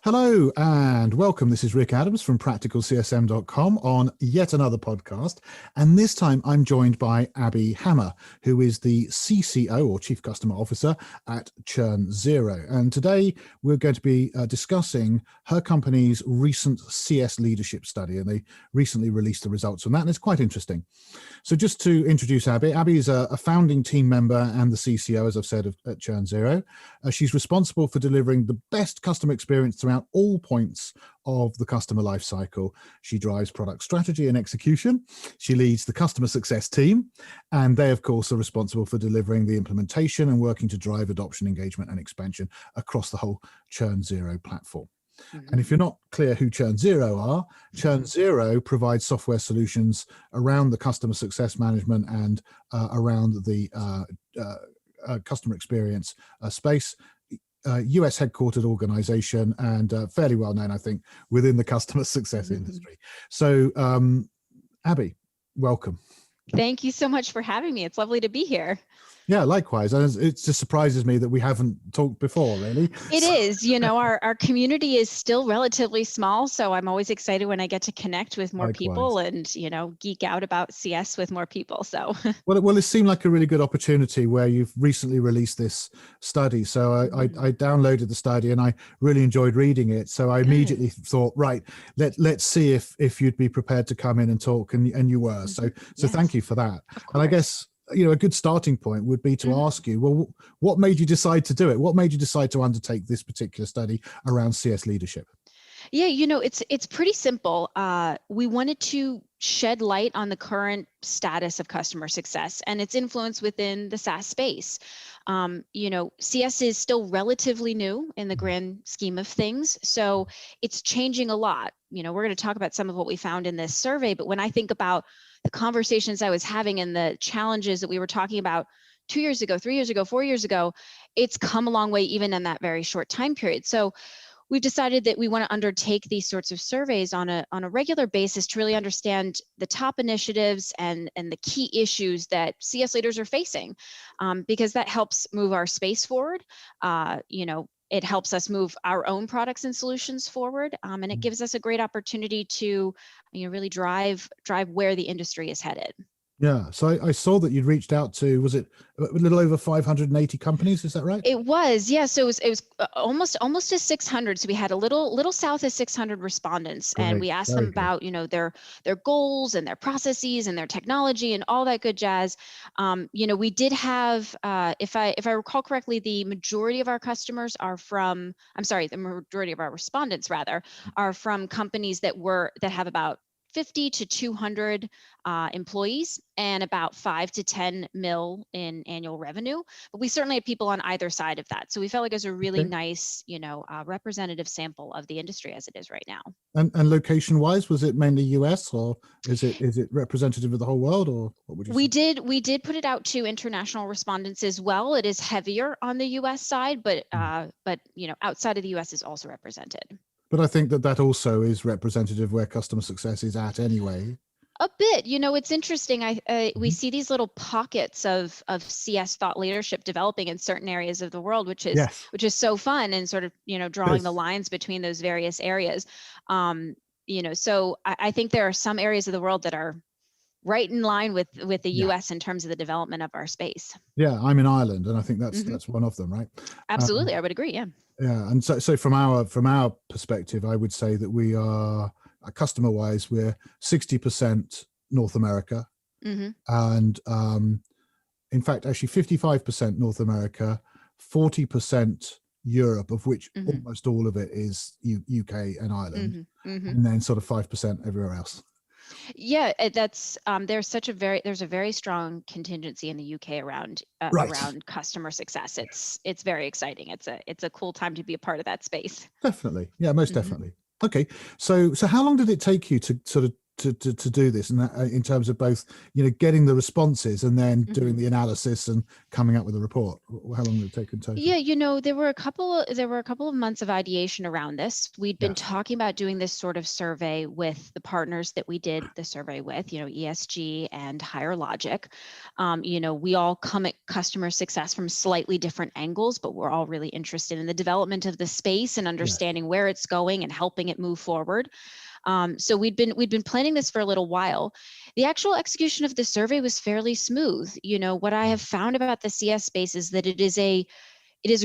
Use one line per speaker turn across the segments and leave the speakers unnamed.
Hello and welcome. This is Rick Adams from practicalcsm.com on yet another podcast. And this time I'm joined by Abby Hammer, who is the CCO or Chief Customer Officer at Churnzero. And today we're going to be discussing her company's recent CS leadership study. And they recently released the results from that. And it's quite interesting. So just to introduce Abby, Abby is a founding team member and the CCO, as I've said, at Churnzero. She's responsible for delivering the best customer experience throughout all points of the customer lifecycle. She drives product strategy and execution. She leads the customer success team, and they, of course, are responsible for delivering the implementation and working to drive adoption, engagement, and expansion across the whole Churnzero platform. And if you're not clear who Churnzero are, Churnzero provides software solutions around the customer success management and around the customer experience space. US headquartered organization and fairly well known, I think, within the customer success industry. So, Abby, welcome.
Thank you so much for having me. It's lovely to be here.
Yeah, likewise. It just surprises me that we haven't talked before, really.
It is, you know, our community is still relatively small. So I'm always excited when I get to connect with more people and, you know, geek out about CS with more people. So,
well, it seemed like a really good opportunity where you've recently released this study. So I downloaded the study and I really enjoyed reading it. So I immediately thought, right, let's see if you'd be prepared to come in and talk, and you were. So thank you for that. And I guess, you know, a good starting point would be to ask you, well, what made you decide to do it? What made you decide to undertake this particular study around CS leadership?
Yeah, you know, it's pretty simple. We wanted to shed light on the current status of customer success and its influence within the SaaS space. You know, CS is still relatively new in the grand scheme of things, so it's changing a lot. You know, we're going to talk about some of what we found in this survey, but when I think about the conversations I was having and the challenges that we were talking about 2 years ago, 3 years ago, 4 years ago, it's come a long way even in that very short time period. So we've decided that we want to undertake these sorts of surveys on a regular basis to really understand the top initiatives and the key issues that CS leaders are facing, because that helps move our space forward. You know, it helps us move our own products and solutions forward, and it gives us a great opportunity to, you know, really drive where the industry is headed.
Yeah, so I saw that you'd reached out to, was it a little over 580 companies? Is that right?
It was, yeah. So it was almost to 600. So we had a little south of 600 respondents, and we asked them about, you know, their goals and their processes and their technology and all that good jazz. You know, we did have, if I recall correctly, the majority of our customers are from, the majority of our respondents rather are from companies that have about 50 to 200 employees and about 5 to 10 mil in annual revenue. But we certainly had people on either side of that. So we felt like it was a really nice, you know, representative sample of the industry as it is right now.
And location wise, was it mainly US or is it representative of the whole world, or what would you say?
We did put it out to international respondents as well. It is heavier on the US side, but you know, outside of the US is also represented.
But I think that also is representative where customer success is at anyway.
A bit, you know, it's interesting. We see these little pockets of CS thought leadership developing in certain areas of the world, which is so fun, and sort of, you know, drawing the lines between those various areas. You know, so I think there are some areas of the world that are right in line with the US in terms of the development of our space.
Yeah, I'm in Ireland, and I think that's one of them, right?
Absolutely, I would agree. Yeah.
Yeah, and so from our perspective, I would say that we are, customer wise, we're 60% North America, and in fact, actually 55% North America, 40% Europe, of which almost all of it is UK and Ireland, and then sort of 5% everywhere else.
Yeah, that's there's a very strong contingency in the UK around customer success. It's very exciting. It's a cool time to be a part of that space.
Definitely, yeah, most definitely. Okay, so how long did it take you to sort of to do this, and in terms of both, getting the responses and then doing the analysis and coming up with a report? How long did it take in total?
Yeah, there were a couple of months of ideation around this. We'd been talking about doing this sort of survey with the partners that we did the survey with, ESG and Higher Logic. We all come at customer success from slightly different angles, but we're all really interested in the development of the space and understanding where it's going and helping it move forward. So we'd been planning this for a little while. The actual execution of the survey was fairly smooth. What I have found about the CS space is that it is a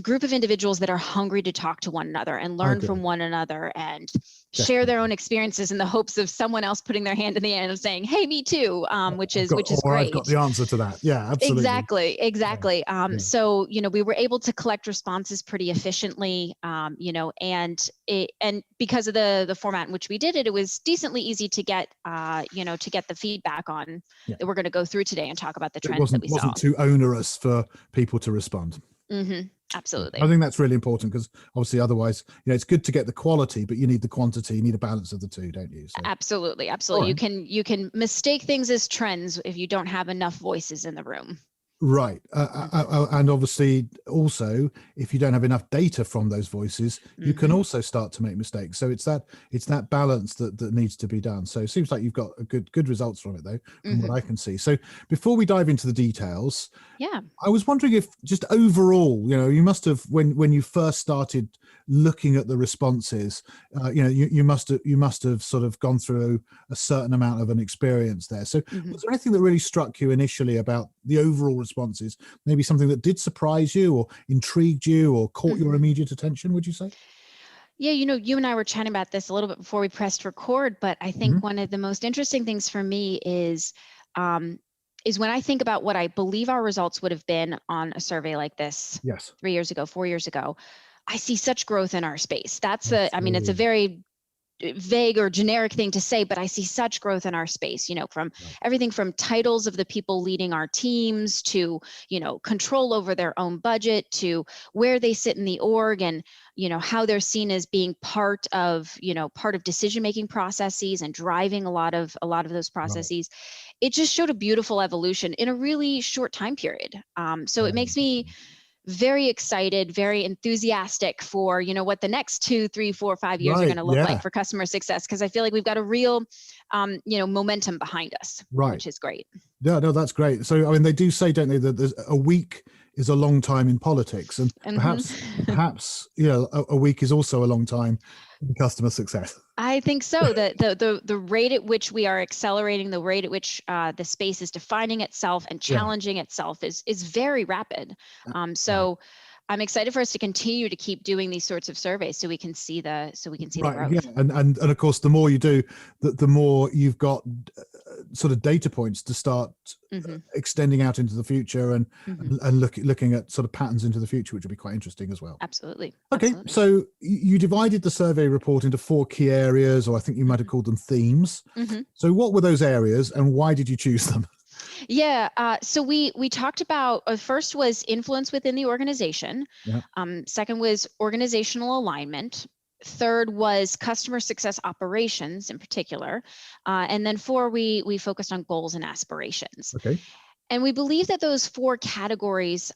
group of individuals that are hungry to talk to one another and learn from one another and share their own experiences in the hopes of someone else putting their hand in the air and saying, "Hey, me too," which is great.
I've got the answer to that. Yeah, absolutely.
Exactly. So, we were able to collect responses pretty efficiently, and because of the format in which we did it, it was decently easy to get, to get the feedback on that we're going to go through today and talk about the trends that we saw.
It wasn't too onerous for people to respond.
Absolutely.
I think that's really important, because obviously otherwise, it's good to get the quality, but you need the quantity, you need a balance of the two, don't you? So.
Absolutely. Right. You can mistake things as trends if you don't have enough voices in the room.
Right. And obviously also, if you don't have enough data from those voices, you can also start to make mistakes. So it's that balance that needs to be done. So it seems like you've got a good results from it, though, from what I can see. So before we dive into the details, I was wondering if just overall, you must have, when you first started looking at the responses, you must have sort of gone through a certain amount of an experience there. So was there anything that really struck you initially about the overall responses? Maybe something that did surprise you or intrigued you or caught your immediate attention, would you say?
Yeah, you and I were chatting about this a little bit before we pressed record, but I think one of the most interesting things for me is when I think about what I believe our results would have been on a survey like this 3 years ago, 4 years ago. I see such growth in our space. It's a very vague or generic thing to say, but I see such growth in our space, from everything from titles of the people leading our teams to, control over their own budget to where they sit in the org and, how they're seen as being part of decision-making processes and driving a lot of those processes. It just showed a beautiful evolution in a really short time period. So it makes me very excited, very enthusiastic for, what the next 2, 3, 4, 5 years are going to look like for customer success. Because I feel like we've got a real, momentum behind us, which is great.
Yeah, no, that's great. So, I mean, they do say, don't they, that there's a week is a long time in politics, and perhaps, a week is also a long time in customer success.
I think so. The rate at which we are accelerating, the rate at which the space is defining itself and challenging itself is very rapid. So I'm excited for us to continue to keep doing these sorts of surveys so we can see the growth.
Yeah, and of course, the more you do, the more you've got sort of data points to start extending out into the future and looking at sort of patterns into the future, which will be quite interesting as well.
Absolutely.
Okay,
Absolutely.
so you divided the survey report into 4 key areas, or I think you might have called them themes. So what were those areas and why did you choose them?
Yeah, so we talked about, first was influence within the organization. Second was organizational alignment. Third was customer success operations in particular. And then 4, we focused on goals and aspirations.
Okay.
And we believe that those 4 categories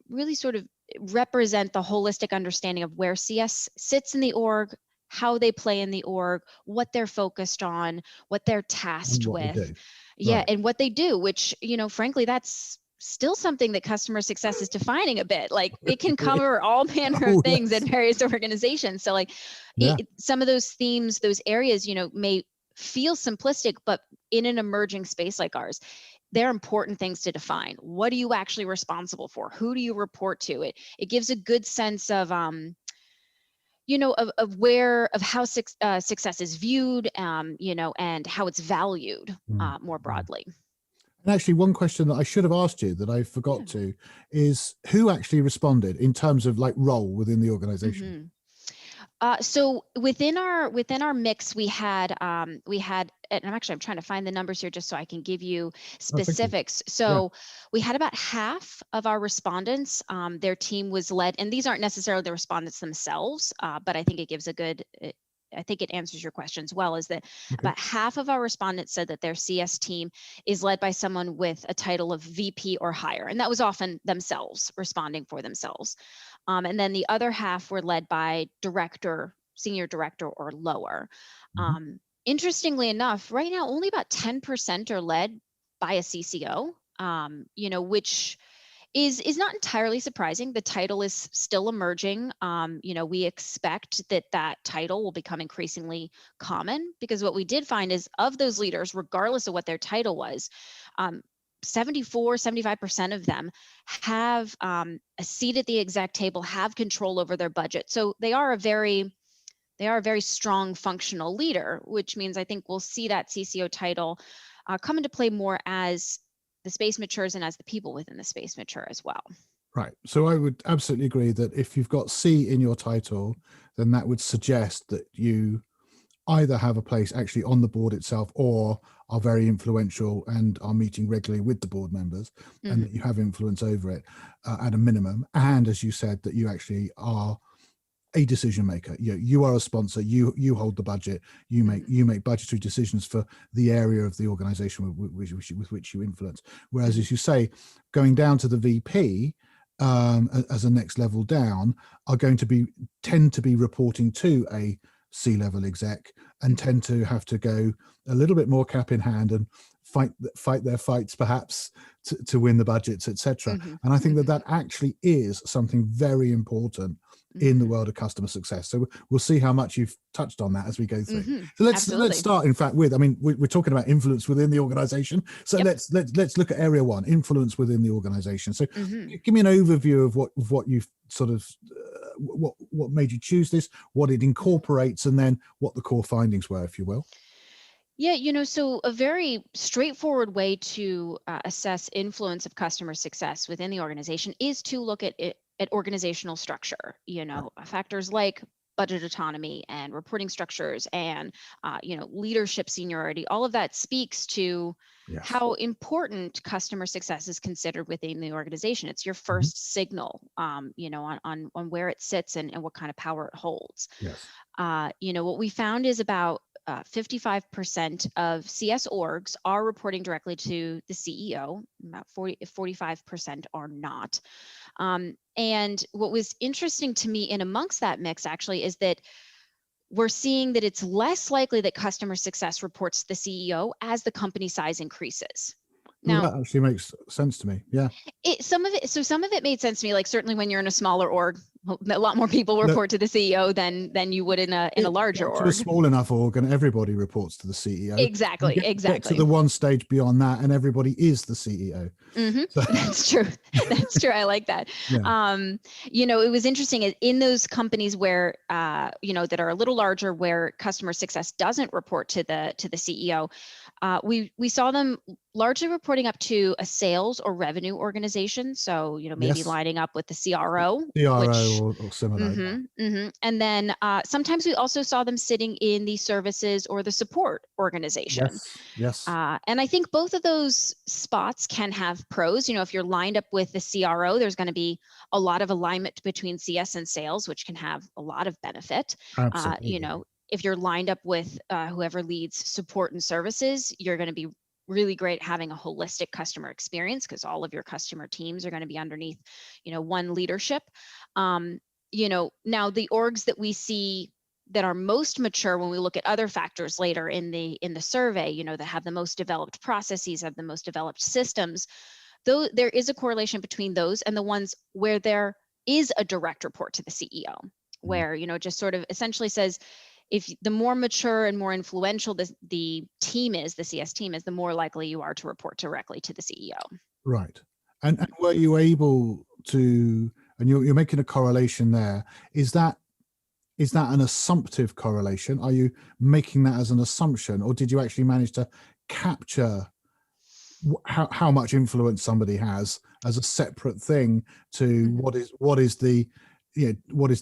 really sort of represent the holistic understanding of where CS sits in the org, how they play in the org, what they're focused on, what they're tasked with. And what they do, which, frankly, that's still something that customer success is defining a bit. Like, it can cover all manner of things in various organizations. So some of those themes, those areas, may feel simplistic, but in an emerging space like ours, they're important things to define. What are you actually responsible for? Who do you report to? It gives a good sense of of how success is viewed, and how it's valued more broadly.
And actually, one question that I should have asked you that I forgot to is who actually responded in terms of like role within the organization?
So within our mix, we had, and I'm trying to find the numbers here just so I can give you specifics. So we had about half of our respondents, their team was led, and these aren't necessarily the respondents themselves, but I think it gives a good I think it answers your question as well, is that
Okay.
about half of our respondents said that their CS team is led by someone with a title of VP or higher. And that was often themselves responding for themselves. And then the other half were led by director, senior director, or lower.
Mhm.
Interestingly enough, right now, only about 10% are led by a CCO, which is not entirely surprising. The title is still emerging. We expect that title will become increasingly common, because what we did find is, of those leaders, regardless of what their title was, 75% of them have a seat at the exec table, have control over their budget. So they are a very strong functional leader, which means I think we'll see that CCO title come into play more as the space matures and as the people within the space mature as well.
Right. So I would absolutely agree that if you've got C in your title, then that would suggest that you either have a place actually on the board itself, or are very influential and are meeting regularly with the board members, and that you have influence over it at a minimum. And as you said, that you actually are a decision maker. You are a sponsor. You hold the budget. You make budgetary decisions for the area of the organization with which you influence. Whereas, as you say, going down to the VP as a next level down, are going to tend to be reporting to a C-level exec, and tend to have to go a little bit more cap in hand and fight their fights, perhaps to win the budgets, etc. And I think that actually is something very important in the world of customer success. So we'll see how much you've touched on that as we go through. So let's start, in fact, with, we're talking about influence within the organization. So let's look at area one, influence within the organization. So give me an overview of what you've sort of what made you choose this, what it incorporates, and then what the core findings were, if you will.
Yeah, so a very straightforward way to assess influence of customer success within the organization is to look at organizational structure. Factors like budget autonomy and reporting structures and leadership seniority. All of that speaks to how important customer success is considered within the organization. It's your first signal, on where it sits and what kind of power it holds. What we found is about 55% of CS orgs are reporting directly to the CEO. About 45% are not. And what was interesting to me in amongst that mix actually is that we're seeing that it's less likely that customer success reports to the CEO as the company size increases. Now,
that actually makes sense to me. Yeah.
Some of it made sense to me. Like, certainly when you're in a smaller org, a lot more people report to the CEO than you would in a larger org.
To a small enough org, and everybody reports to the CEO.
Exactly.
Get to the one stage beyond that, and everybody is the CEO. So.
That's true. That's true. I like that. It was interesting in those companies where that are a little larger, where customer success doesn't report to the CEO. We saw them largely reporting up to a sales or revenue organization. So, maybe lining up with the CRO.
Or similar.
And then sometimes we also saw them sitting in the services or the support organization.
Yes.
And I think both of those spots can have pros. If you're lined up with the CRO, there's going to be a lot of alignment between CS and sales, which can have a lot of benefit.
Absolutely.
If you're lined up with whoever leads support and services, you're going to be really great having a holistic customer experience, because all of your customer teams are going to be underneath, one leadership. Now the orgs that we see that are most mature, when we look at other factors later in the survey, that have the most developed processes, have the most developed systems, though there is a correlation between those and the ones where there is a direct report to the CEO, where, just sort of essentially says, if the more mature and more influential the team is, the CS team is, the more likely you are to report directly to the CEO.
Right. And were you able to, and you're making a correlation there, is that an assumptive correlation? Are you making that as an assumption, or did you actually manage to capture how much influence somebody has as a separate thing to what is the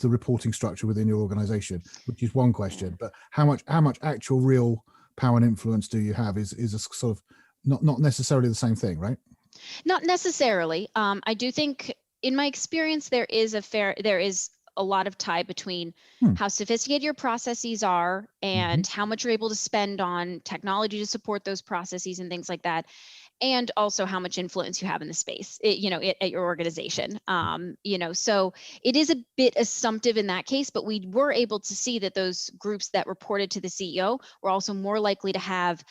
reporting structure within your organization, which is one question, but how much actual real power and influence do you have is a sort of not necessarily the same thing, right? Not
necessarily. I do think, in my experience, there is a lot of tie between
Hmm.
how sophisticated your processes are and how much you're able to spend on technology to support those processes and things like that, and also how much influence you have in the space, at your organization. So it is a bit assumptive in that case, but we were able to see that those groups that reported to the CEO were also more likely to have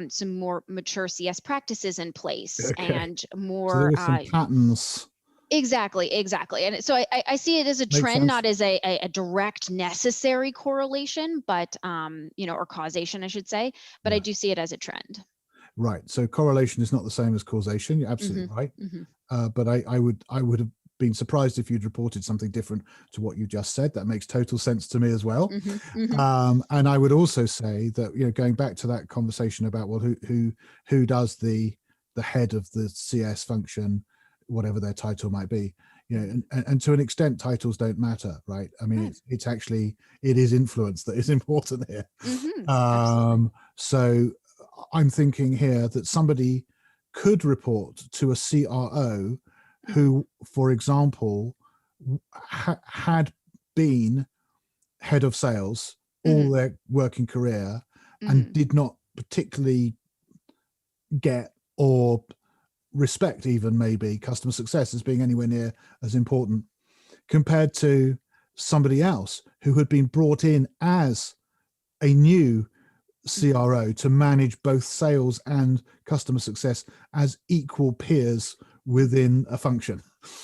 some more mature CS practices in place,
Okay.
and
So
more
there were some patterns.
Exactly. And so I see it as a
Makes
trend,
sense.
not as a direct necessary correlation, but or causation, I should say, but I
Yeah.
do see it as a trend.
Right. So correlation is not the same as causation. You're absolutely right. But I would have been surprised if you'd reported something different to what you just said. That makes total sense to me as well. And I would also say that, going back to that conversation about, well, who does the head of the CS function, whatever their title might be, and to an extent, titles don't matter, right? I mean,
Right.
it is influence that is important here.
Absolutely.
So I'm thinking here that somebody could report to a CRO who, for example, had been head of sales all their working career and did not particularly get or respect even maybe customer success as being anywhere near as important, compared to somebody else who had been brought in as a new CRO to manage both sales and customer success as equal peers within a function.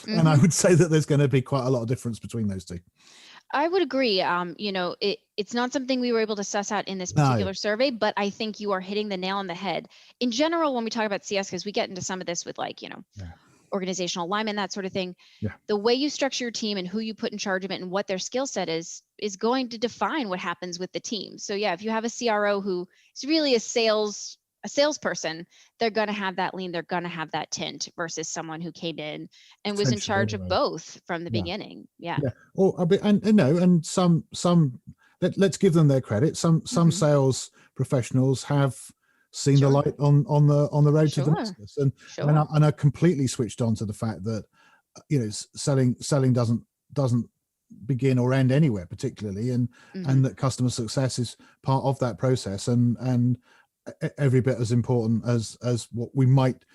And I would say that there's going to be quite a lot of difference between those two.
I would agree. It's not something we were able to suss out in this
No.
particular survey, but I think you are hitting the nail on the head. In general, when we talk about CS, because we get into some of this with organizational alignment, that sort of thing,
Yeah.
the way you structure your team and who you put in charge of it and what their skill set is going to define what happens with the team. So yeah, if you have a CRO who is really a salesperson, they're going to have that lean, they're going to have that tint, versus someone who came in and was in charge of both from the beginning. Yeah.
Or a bit, and some let's give them their credit. Some sales professionals have seen the light on the road to Damascus, and are completely switched on to the fact that selling doesn't begin or end anywhere particularly, and that customer success is part of that process, and every bit as important as what we might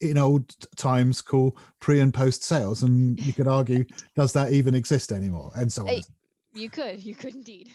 in old times call pre and post sales. And you could argue, does that even exist anymore, and so on.
You could indeed.